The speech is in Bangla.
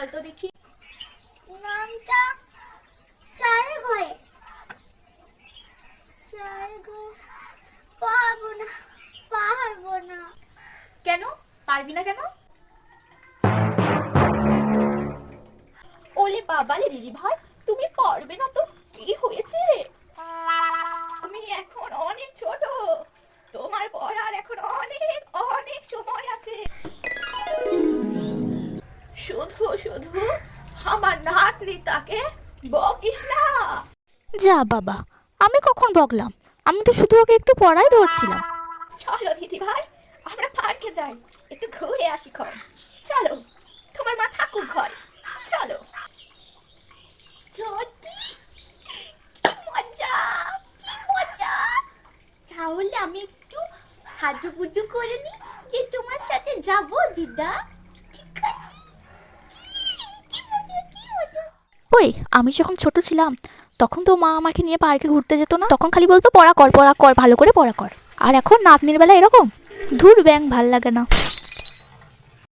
বলতো দেখি। নামটা চায়ে গয়ে চায়ে গয়ে পারবো না পারবো না। কেন পারবি না কেন? ওলে বাবালে দিদি ভাই, তুমি পারবে না তো কি হয়েছে? আমি এখন অনেক ছোট, তোমার পড়ার এখন অনেক অনেক সময় আছে। শুধু শুধু আমার নাতনিটাকে বকিস না। যা বাবা, আমি কখন বকলাম? আমি তো শুধু ওকে একটু পড়াই ধরছিলাম। চলো দিদি ভাই, আমরা পার্কে যাই, একটু ঘুরে আসি খন। চলো, তোমার মা থাকুক ঘরে, চলো। সত্যি কি মজা, কি মজা। তাহলে আমি একটু সাজুগুজু করে নি যে তোমার সাথে যাবো দিদা, ঠিক আছে? কি মজা, কি মজা। ওই, আমি যখন ছোট ছিলাম তখন তো মা আমাকে নিয়ে পার্কে ঘুরতে যেত না, তখন খালি বলতো পড়া কর পড়া কর, ভালো করে পড়া কর। আর এখন নাতনির বেলা এরকম? ধুর ব্যাং, ভাল লাগে না।